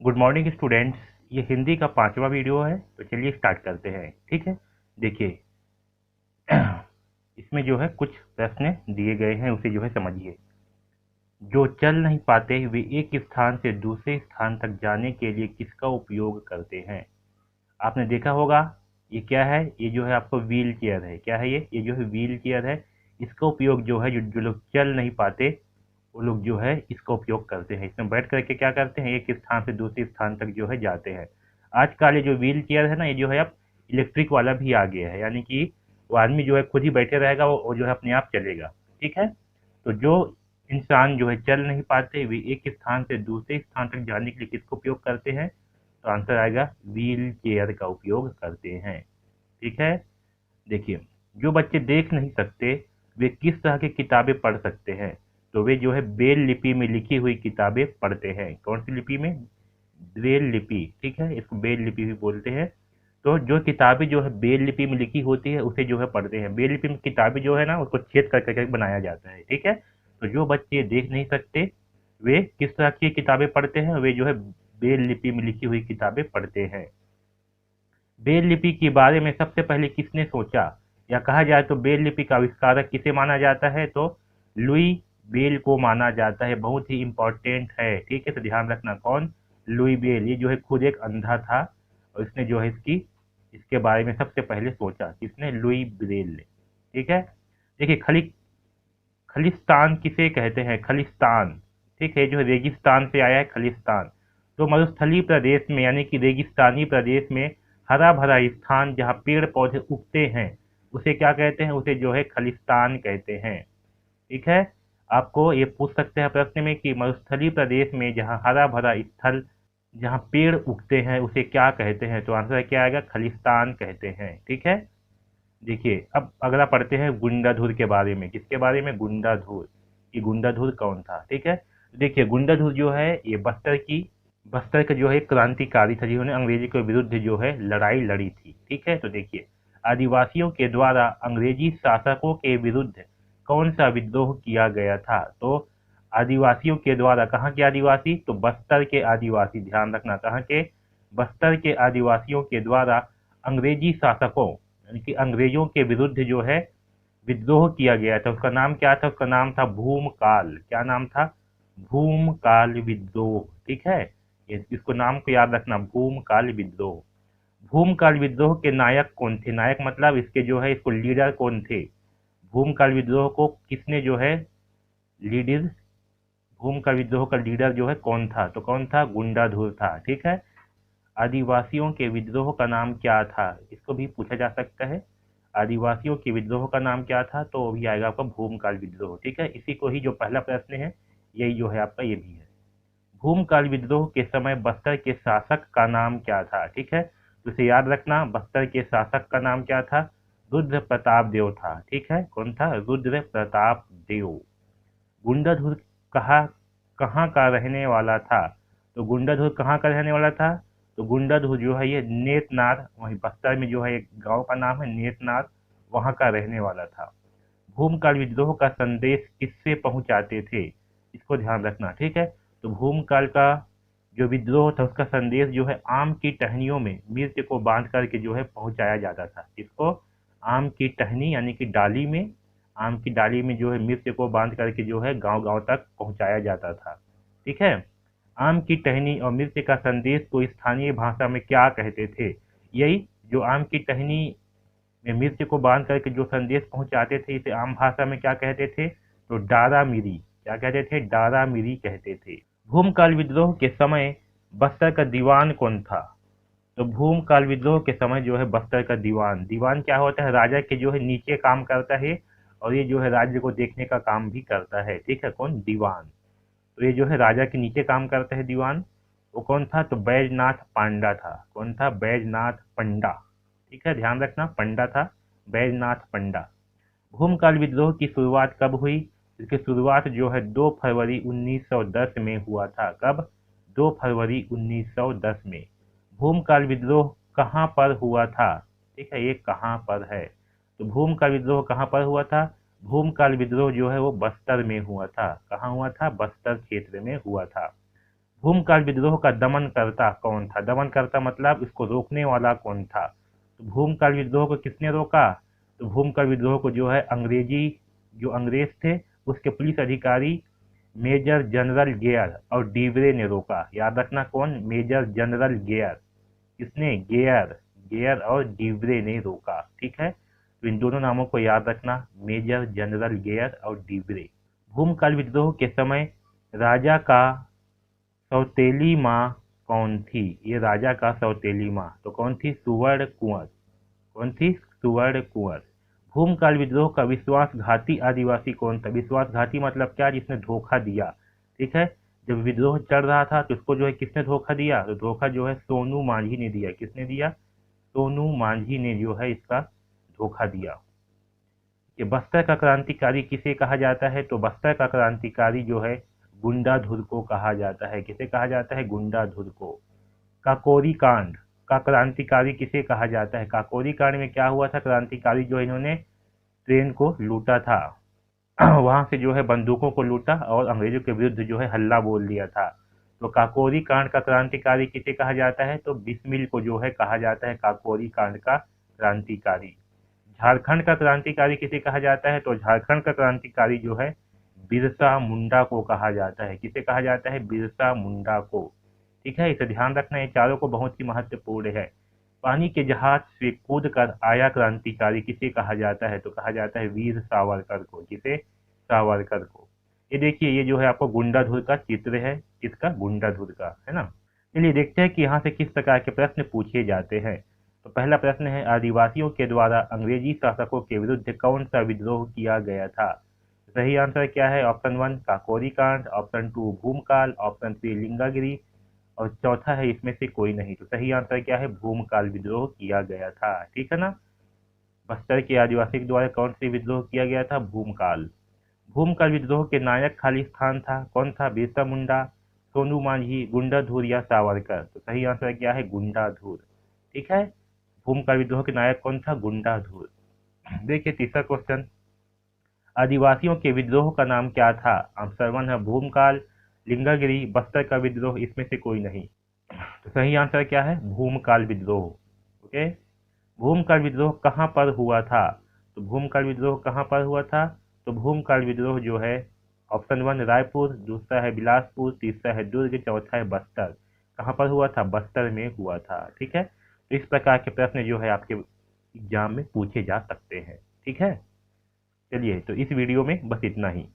Good morning students. ये हिंदी का 5वां वीडियो है, तो चलिए स्टार्ट करते हैं। ठीक है, देखिए इसमें जो है कुछ प्रश्न दिए गए हैं, उसे जो है समझिए। जो चल नहीं पाते वे एक स्थान से दूसरे स्थान तक जाने के लिए किसका उपयोग करते हैं? आपने देखा होगा, ये क्या है? ये जो है आपको व्हील चेयर है। क्या है ये जो है व्हील चेयर है। इसका उपयोग जो है जो लोग चल नहीं पाते वो लोग जो है इसका उपयोग करते हैं। इसमें बैठ करके क्या करते हैं, एक स्थान से दूसरे स्थान तक जो है जाते हैं। आजकल ये जो व्हील चेयर है ना, ये जो है अब इलेक्ट्रिक वाला भी आ गया है, यानी कि वो आदमी जो है खुद ही बैठे रहेगा, वो जो है अपने आप चलेगा। ठीक है, तो जो इंसान जो है चल नहीं पाते वे एक स्थान से दूसरे स्थान तक जाने के लिए किसका उपयोग करते हैं? तो आंसर आएगा व्हील चेयर का उपयोग करते हैं। ठीक है, देखिए, जो बच्चे देख नहीं सकते वे किस तरह की किताबें पढ़ सकते हैं? तो वे जो है ब्रेल लिपि में लिखी हुई किताबें पढ़ते हैं। कौन सी लिपि में? ब्रेल लिपि। ठीक है, इसको ब्रेल लिपि भी बोलते हैं। तो जो किताबें जो है ब्रेल लिपि में लिखी होती है उसे जो है पढ़ते हैं। ब्रेल लिपि में किताबें जो है ना उसको छेद कर करके बनाया जाता है। ठीक है, तो जो बच्चे देख नहीं सकते वे किस तरह की किताबें पढ़ते हैं? वे जो है ब्रेल लिपि में लिखी हुई किताबें पढ़ते हैं। ब्रेल लिपि के बारे में सबसे पहले किसने सोचा, या कहा जाए तो ब्रेल लिपि का आविष्कारक किसे माना जाता है? तो लुई ब्रेल को माना जाता है। बहुत ही इंपॉर्टेंट है। ठीक है, तो ध्यान रखना, कौन? Louis Braille. ये जो है खुद एक अंधा था और इसने जो है इसके बारे में सबसे पहले सोचा। किसने? लुई ब्रेल ने। ठीक है, देखिए, खलिस्तान किसे कहते हैं? खलिस्तान। ठीक है, जो है रेगिस्तान से आया है खलिस्तान। तो मरुस्थलीय प्रदेश में यानी कि रेगिस्तानी प्रदेश में हरा भरा स्थान जहाँ पेड़ पौधे उगते हैं उसे क्या कहते हैं? उसे जो है खलिस्तान कहते हैं। ठीक है, आपको ये पूछ सकते हैं प्रश्न में कि मरुस्थलीय प्रदेश में जहाँ हरा भरा स्थल जहाँ पेड़ उगते हैं उसे क्या कहते हैं? तो आंसर क्या आएगा? खलिस्तान कहते हैं। ठीक है, देखिए, अब अगला पढ़ते हैं गुंडाधुर के बारे में। किसके बारे में? गुंडाधुर। ये गुंडाधुर कौन था? ठीक है, देखिए, गुंडाधुर जो है ये बस्तर का जो है एक क्रांतिकारी था जिन्होंने अंग्रेजी के विरुद्ध जो है लड़ाई लड़ी थी। ठीक है, तो देखिए, आदिवासियों के द्वारा अंग्रेजी शासकों के विरुद्ध कौन सा विद्रोह किया गया था? तो आदिवासियों के द्वारा, कहाँ के आदिवासी? तो बस्तर के आदिवासी। ध्यान रखना, कहाँ के? बस्तर के आदिवासियों के द्वारा अंग्रेजी शासकों यानी कि अंग्रेजों के विरुद्ध जो है विद्रोह किया गया था। उसका नाम क्या था? उसका नाम था भूमकाल। क्या नाम था? भूमकाल विद्रोह। ठीक है, इसको नाम को याद रखना, भूमकाल विद्रोह। भूमकाल विद्रोह के नायक कौन थे? नायक मतलब इसके जो है इसको लीडर कौन थे? भूमकाल विद्रोह को किसने जो है लीडर भूमकाल विद्रोह का लीडर जो है कौन था? तो कौन था? गुंडाधुर था। ठीक है, आदिवासियों के विद्रोह का नाम क्या था? इसको भी पूछा जा सकता है। आदिवासियों के विद्रोह का नाम क्या था? तो वो भी आएगा आपका भूमकाल विद्रोह। ठीक है, इसी को ही जो पहला प्रश्न है यही जो है आपका ये भी है। भूमकाल विद्रोह के समय बस्तर के शासक का नाम क्या था? ठीक है, तो इसे याद रखना, बस्तर के शासक का नाम क्या था? रुद्र प्रताप देव था। ठीक है, कौन था? रुद्र प्रताप देव। गुंडाधुर कहाँ कहाँ का रहने वाला था? तो गुंडाधुर कहाँ का रहने वाला था? तो गुंडाधुर जो है ये नेतनार, वहीं बस्तर में जो है एक गांव का नाम है नेतनार, वहाँ का रहने वाला था। भूमकाल विद्रोह का संदेश किससे पहुंचाते थे? इसको ध्यान रखना। ठीक है, तो भूमकाल का जो विद्रोह था उसका संदेश जो है आम की टहनियों में मिर्च को बांध करके जो है पहुंचाया जाता था। इसको आम की टहनी यानी कि डाली में आम की डाली में जो है मिर्च को बांध करके जो है गांव गांव तक पहुंचाया जाता था। ठीक है, आम की टहनी और मिर्च का संदेश को स्थानीय भाषा में क्या कहते थे? यही जो आम की टहनी में मिर्च को बांध करके जो संदेश पहुंचाते थे इसे आम भाषा में क्या कहते थे? तो डारा मिरी। क्या कहते थे? डारा मिरी कहते थे। भूमकाल विद्रोह के समय बस्तर का दीवान कौन था? तो भूमकाल विद्रोह के समय जो है बस्तर का दीवान, दीवान क्या होता है? राजा के जो है नीचे काम करता है और ये जो है राज्य को देखने का काम भी करता है। ठीक है, कौन? दीवान। तो ये जो है राजा के नीचे काम करता है दीवान। वो कौन था? तो बैजनाथ पांडा था। कौन था? बैजनाथ पंडा। ठीक है, ध्यान रखना, पंडा था, बैजनाथ पंडा। भूमकाल विद्रोह की शुरुआत कब हुई? इसकी शुरुआत जो है 2 फरवरी 1910 में हुआ था। कब? 2 फरवरी 1910 में। भूमकाल विद्रोह कहाँ पर हुआ था? ठीक है, ये कहाँ पर है? तो भूमकाल विद्रोह कहाँ पर हुआ था? भूमकाल विद्रोह जो है वो बस्तर में हुआ था। कहाँ हुआ था? बस्तर क्षेत्र में हुआ था। भूमकाल विद्रोह का दमनकर्ता कौन था? दमनकर्ता मतलब इसको रोकने वाला कौन था? तो भूमकाल विद्रोह को किसने रोका? तो भूमकाल विद्रोह को जो है जो अंग्रेज थे उसके पुलिस अधिकारी मेजर जनरल गेयर और डीवरे ने रोका। याद रखना कौन? Major general Gayer. किसने? गेयर। गेयर और डीवरे ने रोका। ठीक है, तो इन दोनों नामों को याद रखना, मेजर जनरल गेयर और डीवरे। भूमकाल विद्रोह के समय राजा का सौतेली माँ कौन थी? ये राजा का सौतेली माँ तो कौन थी? सुवर्ण कुंवर। कौन थी? सुवर्ण कुंवर। भूमकाल विद्रोह का विश्वासघाती आदिवासी कौन था? विश्वासघाती मतलब क्या? जिसने धोखा दिया। ठीक है, जब विद्रोह चल रहा था तो इसको जो है किसने धोखा दिया? तो धोखा जो है सोनू मांझी ने दिया। किसने दिया? सोनू मांझी ने जो है इसका धोखा दिया। कि बस्तर का क्रांतिकारी किसे कहा जाता है? तो बस्तर का क्रांतिकारी जो है गुंडाधुर को कहा जाता है। किसे कहा जाता है? गुंडाधुर को। काकोरी कांड का क्रांतिकारी किसे कहा जाता है? काकोरी कांड में क्या हुआ था? क्रांतिकारी जो इन्होंने ट्रेन को लूटा था वहां से जो है बंदूकों को लूटा और अंग्रेजों के विरुद्ध जो है हल्ला बोल दिया था। तो काकोरी कांड का क्रांतिकारी किसे कहा जाता है? तो बिस्मिल को जो है कहा जाता है काकोरी कांड का क्रांतिकारी। झारखंड का क्रांतिकारी किसे कहा जाता है? तो झारखंड का क्रांतिकारी जो है बिरसा मुंडा को कहा जाता है। किसे कहा जाता है? बिरसा मुंडा को। ठीक है, इसे ध्यान रखना, ये चारों को बहुत ही महत्वपूर्ण है। पानी के जहाज से कूद कर आया क्रांतिकारी किसे कहा जाता है? तो कहा जाता है वीर सावरकर को। किसे? सावरकर को। ये देखिए, ये जो है आपको गुंडाधुर का चित्र है। किसका? गुंडाधुर का, है ना। चलिए देखते हैं कि यहाँ से किस प्रकार के प्रश्न पूछे जाते हैं। तो पहला प्रश्न है, आदिवासियों के द्वारा अंग्रेजी शासकों के विरुद्ध कौन सा विद्रोह किया गया था? सही आंसर क्या है? ऑप्शन 1 काकोरी कांड, ऑप्शन 2 भूमकाल, ऑप्शन 3 लिंगागिरी और चौथा है इसमें से कोई नहीं। तो सही आंसर क्या है? भूमकाल विद्रोह किया गया था। ठीक है ना। बस्तर के आदिवासी के द्वारा कौन सी विद्रोह किया गया था? भूमकाल। भूमकाल विद्रोह के नायक खाली स्थान था, कौन था? बिरसा मुंडा, सोनू मांझी, गुंडाधुर या सावरकर? तो सही आंसर क्या है? गुंडाधुर। ठीक है, भूमकाल विद्रोह के नायक कौन था? गुंडाधुर। देखिए तीसरा क्वेश्चन, आदिवासियों के विद्रोह का नाम क्या था? आंसर 1 है भूमकाल, लिंगागिरी, बस्तर का विद्रोह, इसमें से कोई नहीं। तो सही आंसर क्या है? भूमकाल विद्रोह। ओके, भूमकाल विद्रोह कहाँ पर हुआ था? तो भूमकाल विद्रोह कहाँ पर हुआ था? तो भूमकाल विद्रोह जो है ऑप्शन 1 रायपुर, दूसरा है बिलासपुर, तीसरा है दुर्ग, चौथा है बस्तर। कहाँ पर हुआ था? बस्तर में हुआ था। ठीक है, तो इस प्रकार के प्रश्न जो है आपके एग्जाम में पूछे जा सकते हैं। ठीक है, चलिए तो इस वीडियो में बस इतना ही।